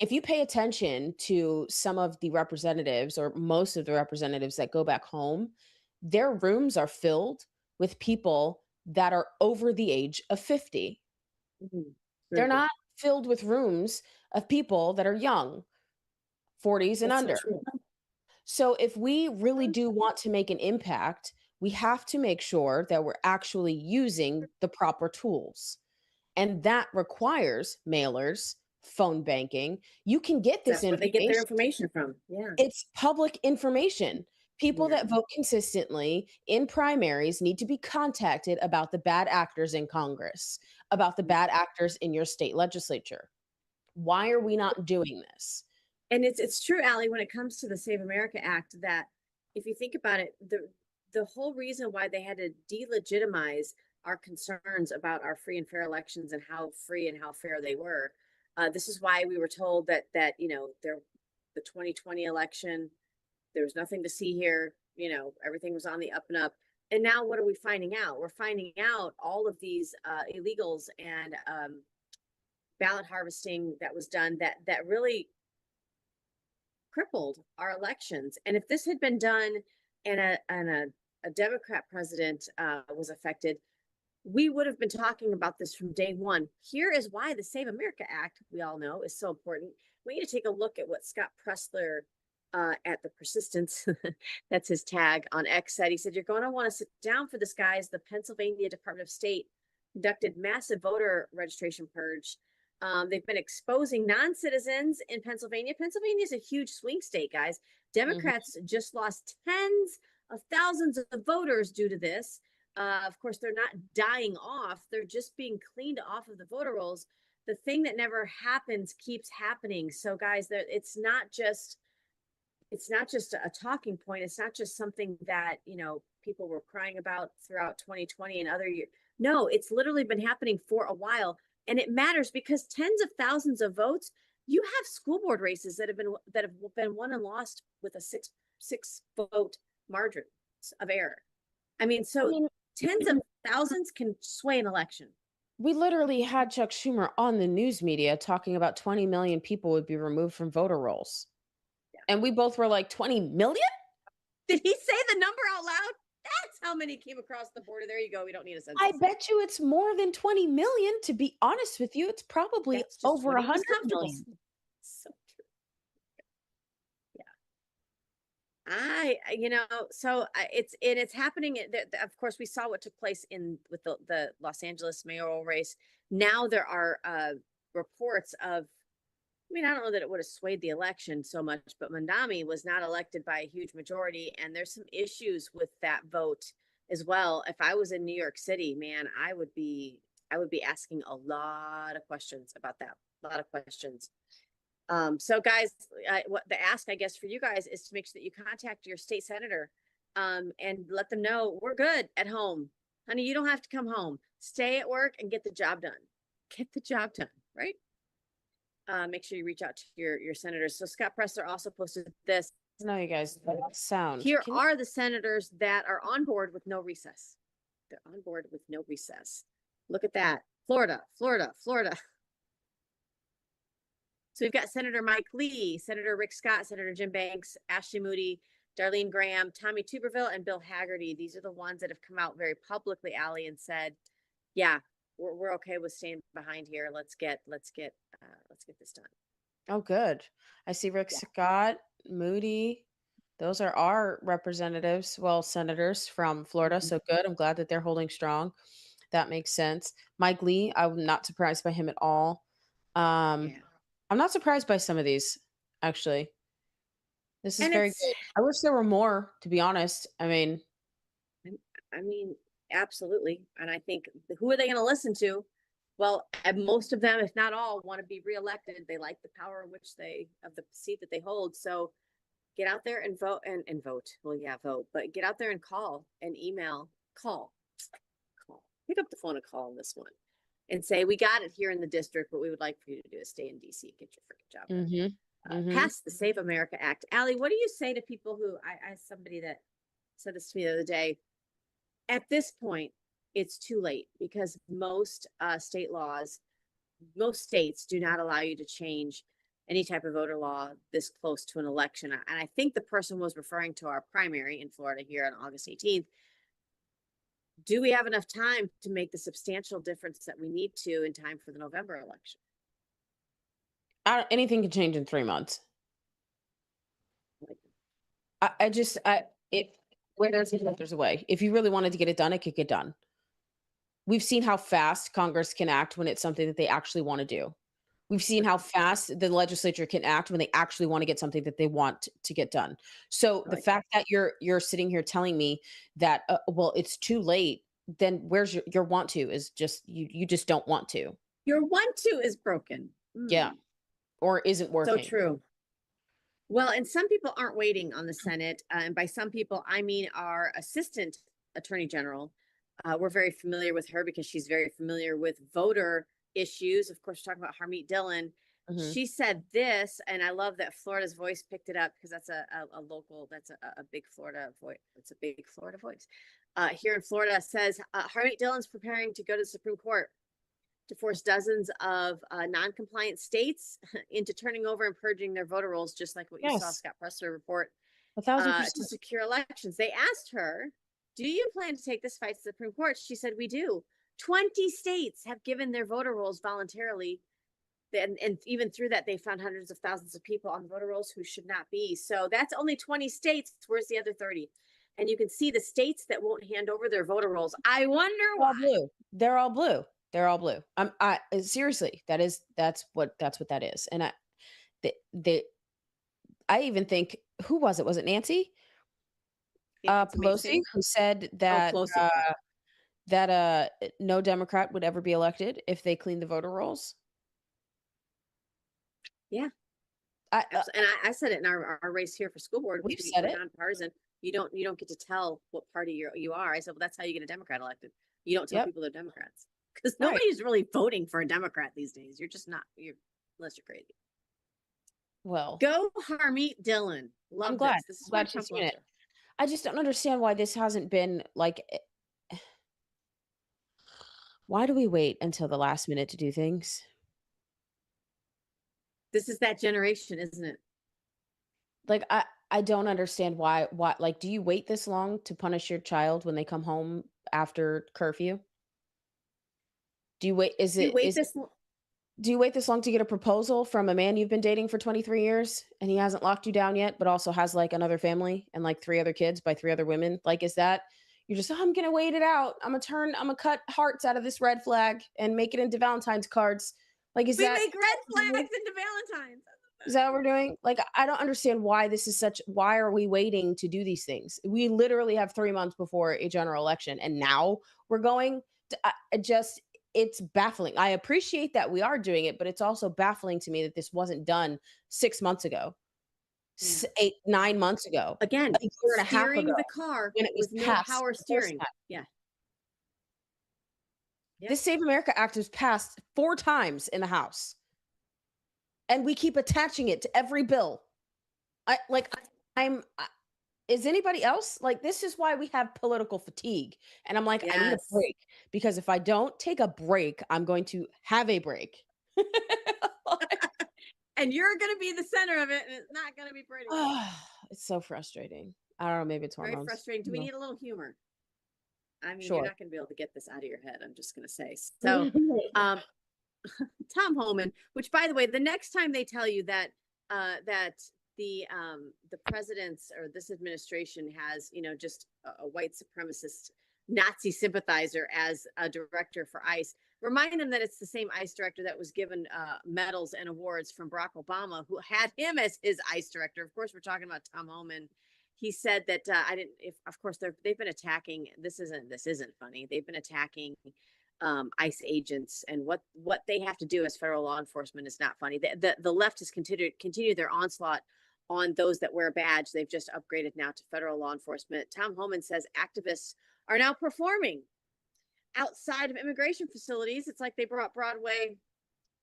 If you pay attention to some of the representatives or most of the representatives that go back home, their rooms are filled with people that are over the age of 50. Mhm. They're Very good. not filled with rooms of people that are young, 40s and That's so under. true. So if we really do want to make an impact, we have to make sure that we're actually using the proper tools. And that requires mailers, phone banking. You can get this That's where they get their information. information from. Yeah. It's public information. People Yeah. that vote consistently in primaries need to be contacted about the bad actors in Congress, about the bad actors in your state legislature. Why are we not doing this? And it's true, Allie, when it comes to the Save America Act, that if you think about it, the whole reason why they had to delegitimize our concerns about our free and fair elections and how free and how fair they were. This is why we were told that the 2020 election, there was nothing to see here. Everything was on the up and up. And now what are we finding out? We're finding out all of these illegals and ballot harvesting that was done that really crippled our elections. And if this had been done and a Democrat president was affected, we would have been talking about this from day one. Here is why the Save America Act, we all know, is so important. We need to take a look at what Scott Pressler at the Persistence, that's his tag on X, said. He said, "You're going to want to sit down for this, guys. The Pennsylvania Department of State conducted massive voter registration purge. They've been exposing non-citizens in Pennsylvania. Pennsylvania is a huge swing state, guys. Democrats just lost tens of thousands of voters due to this. Of course, they're not dying off. They're just being cleaned off of the voter rolls. The thing that never happens keeps happening. So, guys, it's not just a talking point. It's not just something that people were crying about throughout 2020 and other years. No, it's literally been happening for a while. And it matters because tens of thousands of votes. You have school board races that have been won and lost with a six vote margin of error. I mean, tens of thousands can sway an election. We literally had Chuck Schumer on the news media talking about 20 million people would be removed from voter rolls. Yeah. And we both were like, 20 million? Did he say the number out loud? That's how many came across the border. There you go. We don't need a census. I bet you it's more than 20 million. To be honest with you, it's probably That's just over 20 was 100 comfortable. million. So true. So it's happening. Of course, we saw what took place with the Los Angeles mayoral race. Now there are reports of, I mean, I don't know that it would have swayed the election so much, but Mandami was not elected by a huge majority, and there's some issues with that vote as well. If I was in New York City, man, I would be asking a lot of questions about that. A lot of questions. So guys, what the ask, I guess, for you guys is to make sure that you contact your state senator, and let them know we're good at home. Honey, you don't have to come home. Stay at work and get the job done. Get the job done, right? Make sure you reach out to your senators. So Scott Presler also posted this. No, you guys, sound. Here are the senators that are on board with no recess. They're on board with no recess. Look at that. Florida, Florida, Florida. So we've got Senator Mike Lee, Senator Rick Scott, Senator Jim Banks, Ashley Moody, Darlene Graham, Tommy Tuberville, and Bill Haggerty. These are the ones that have come out very publicly, Allie, and said, yeah, we're okay with staying behind here. Let's get this done. Oh, good. I see Rick Scott, Moody. Those are our representatives, well, senators from Florida. So good. I'm glad that they're holding strong. That makes sense. Mike Lee, I'm not surprised by him at all. I'm not surprised by some of these, actually. This is very good. I wish there were more, to be honest. I mean, absolutely. And I think, who are they going to listen to? Well, most of them, if not all, want to be reelected. They like the power of the seat that they hold. So get out there and vote and vote. Well, yeah, vote, but get out there and call and email, call, pick up the phone and call on this one and say, we got it here in the district. What we would like for you to do is stay in DC, get your freaking job done. Pass the Save America Act. Allie, what do you say to people who, I somebody that said this to me the other day, at this point, it's too late because most states do not allow you to change any type of voter law this close to an election. And I think the person was referring to our primary in Florida here on August 18th. Do we have enough time to make the substantial difference that we need to in time for the November election? anything can change in 3 months. Where there's a way. If you really wanted to get it done, it could get done. We've seen how fast Congress can act when it's something that they actually want to do. We've seen how fast the legislature can act when they actually want to get something that they want to get done. So the fact that you're sitting here telling me that, well, it's too late, then where's your want to is just, you just don't want to. Your want to is broken. Yeah. Or isn't working. So true. Well, and some people aren't waiting on the Senate. And by some people, I mean our Assistant Attorney General. We're very familiar with her because she's very familiar with voter issues. Of course, we're talking about Harmeet Dillon. She said this, and I love that Florida's Voice picked it up because that's a local, that's a big Florida voice. It's a big Florida voice. Here in Florida says, Harmeet Dillon's preparing to go to the Supreme Court to force dozens of non-compliant states into turning over and purging their voter rolls, just like what you saw Scott Presler report, 1,000%. to secure elections. They asked her, do you plan to take this fight to the Supreme Court? She said, we do. 20 states have given their voter rolls voluntarily. And even through that, they found hundreds of thousands of people on voter rolls who should not be. So that's only 20 states. Where's the other 30? And you can see the states that won't hand over their voter rolls. I wonder why. Blue. They're all blue. They're all blue. Seriously, that's what that is. And I even think, who was it? Was it Nancy Pelosi who said that no Democrat would ever be elected if they cleaned the voter rolls? Yeah. I said it in our race here for school board. We've said it. Nonpartisan. You don't get to tell what party you are. I said, well, that's how you get a Democrat elected. You don't tell people they're Democrats. Because nobody's really voting for a Democrat these days. You're just not, unless you're crazy. Well, go Harmeet Dillon. I'm glad. This is glad she's doing it. I just don't understand why this hasn't been like, why do we wait until the last minute to do things? This is that generation, isn't it? Like, I don't understand why like, do you wait this long to punish your child when they come home after curfew? Do you wait Do you wait is this? do you wait this long to get a proposal from a man you've been dating for 23 years and he hasn't locked you down yet, but also has like another family and like 3 other kids by 3 other women? Like, is that you're just, "Oh, I'm gonna wait it out. I'm gonna cut hearts out of this red flag and make it into Valentine's cards." Like, We make red flags into Valentine's. is that what we're doing? Like, I don't understand why this is such why are we waiting to do these things? We literally have 3 months before a general election, and now we're going to I just it's baffling. I appreciate that we are doing it, but it's also baffling to me that this wasn't done 6 months ago, Yeah. 8, 9 months ago, Again, a year and a half steering ago the car when it was with no passed power the first steering. time. Yeah. Yep. This Save America Act was passed 4 times in the House, and we keep attaching it to every bill. I like I'm is anybody else like this is why we have political fatigue, and I'm like, I need a Yes. break because if I don't take a break I'm going to have a break. And you're going to be the center of it, and it's not going to be pretty. It's so frustrating. I don't know, maybe it's Very hormones. frustrating. Do we No. need a little humor? I mean, Sure. you're not going to be able to get this out of your head. I'm just going to say. So, Tom Homan, which by the way, the next time they tell you that that the president's or this administration has, you know, just a white supremacist Nazi sympathizer as a director for ICE, remind them that it's the same ICE director that was given medals and awards from Barack Obama, who had him as his ICE director. Of course, we're talking about Tom Homan. He said that I didn't. If of course they've been attacking. This isn't funny. They've been attacking ICE agents, and what they have to do as federal law enforcement is not funny. The left has continued their onslaught on those that wear a badge. They've just upgraded now to federal law enforcement. Tom Homan says activists are now performing outside of immigration facilities. It's like they brought Broadway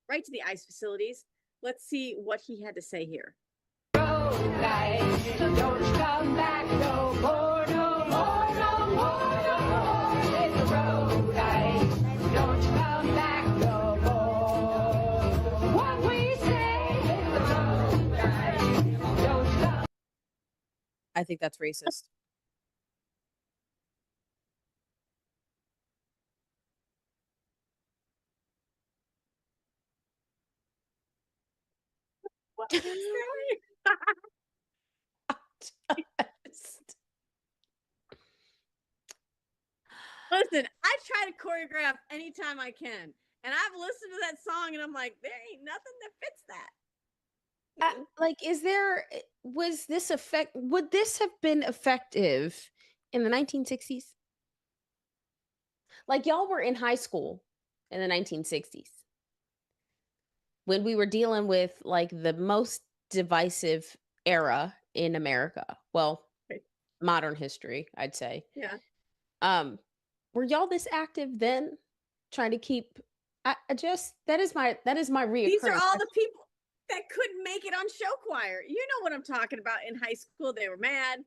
right to the ICE facilities. Let's see what he had to say here. Don't come back no more, no more, no more, no more. It's a road light. Don't come back no more. What we say is the road light. Don't come. I think that's racist. Listen, I try to choreograph anytime I can. And I've listened to that song and I'm like, there ain't nothing that fits that. Like, was this would this have been effective in the 1960s? Like, y'all were in high school in the 1960s when we were dealing with like the most divisive era in America. Well, Right. modern history, I'd say. Yeah. Were y'all this active then, trying to keep? I just that is my reoccurring. These are all the people that couldn't make it on show choir. You know what I'm talking about. In high school, they were mad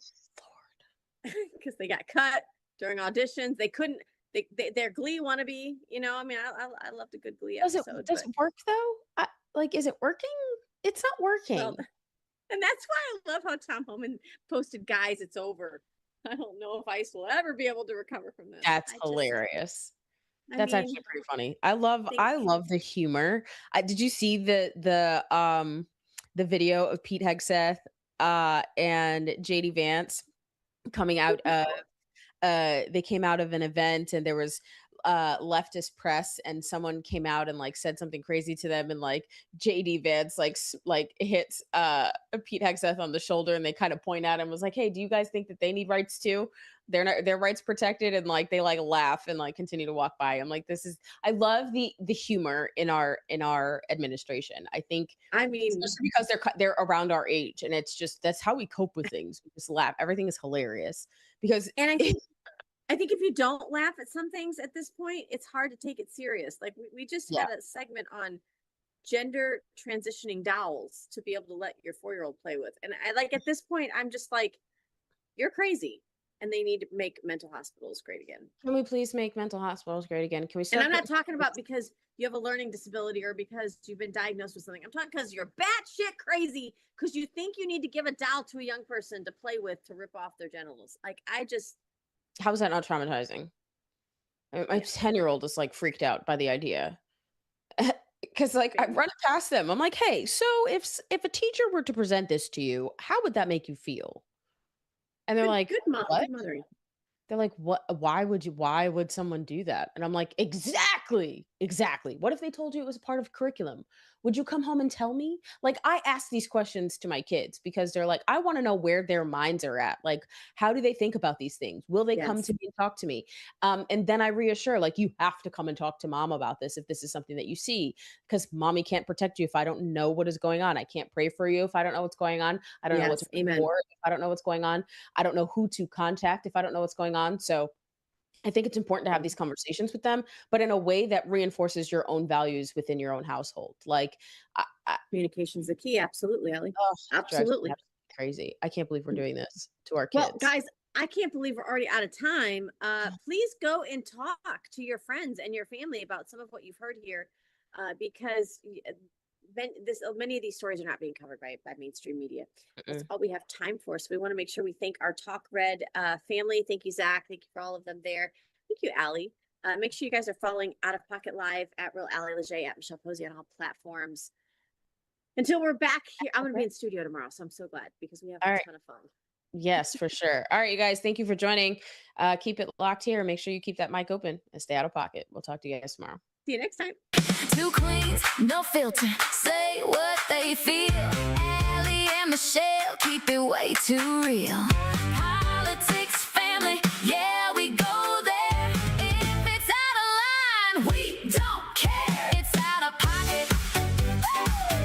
because they got cut during auditions. They couldn't. They're Glee wannabe. You know, I mean, I loved a good Glee Does episode. it work though? Like, is it working? It's not working. Well, and that's why I love how Tom Homan posted, "Guys, it's over. I don't know if ICE will ever be able to recover from this." That's hilarious. That's mean, actually pretty funny. I love the humor. Did you see the video of Pete Hegseth and JD Vance coming out of they came out of an event and there was leftist press and someone came out and like said something crazy to them and like JD Vance like hits Pete Hegseth on the shoulder and they kind of point at him, was like, "Hey, do you guys think that they need rights too? They're not, their rights protected?" And like they like laugh and like continue to walk by. I'm like, I love the humor in our administration. I mean, especially because they're around our age and it's just that's how we cope with things. We just laugh. Everything is hilarious because I think if you don't laugh at some things at this point, it's hard to take it serious. Like we just had a segment on gender transitioning dolls to be able to let your 4-year-old play with. And I like at this point, I'm just like, you're crazy. and they need to make mental hospitals great again. Can we please make mental hospitals great again? Can we And start I'm not putting- talking about because you have a learning disability or because you've been diagnosed with something. I'm talking because you're batshit crazy because you think you need to give a doll to a young person to play with to rip off their genitals. Like, I just, How is that not traumatizing? My 10-year-old is like freaked out by the idea. Because like I run it past them. I'm like, hey, so if a teacher were to present this to you, how would that make you feel? And they're like, good what? mothering. They're like, what? Why would someone do that? And I'm like, exactly. What if they told you it was a part of curriculum? Would you come home and tell me? Like, I ask these questions to my kids because they're like, I want to know where their minds are at. Like, how do they think about these things? Will they come Yes. to me and talk to me? And then I reassure, like, you have to come and talk to mom about this if this is something that you see, because mommy can't protect you if I don't know what is going on. I can't pray for you if I don't know what's going on. I don't know what to pray Amen. for if I don't know what's going on. I don't know who to contact if I don't know what's going on. So I think it's important to have these conversations with them, but in a way that reinforces your own values within your own household. Like, Communication's the key. Absolutely, Ellie. oh, it drives me Absolutely. absolutely crazy. I can't believe we're doing this to our kids. Well, guys, I can't believe we're already out of time. Please go and talk to your friends and your family about some of what you've heard here, because many of these stories are not being covered by mainstream media. That's all we have time for. So we want to make sure we thank our Talk Red family. Thank you, Zach. Thank you for all of them there. Thank you, Allie. Make sure you guys are following Out of Pocket Live at Real Allie Leger, at Michelle Posey on all platforms. Until we're back here, I'm going to be in studio tomorrow, so I'm so glad because we have a ton of fun. Yes, for sure. All right, you guys, thank you for joining. Keep it locked here. Make sure you keep that mic open and stay out of pocket. We'll talk to you guys tomorrow. See you next time. Two queens, no filter. Say what they feel. Allie and Michelle keep it way too real.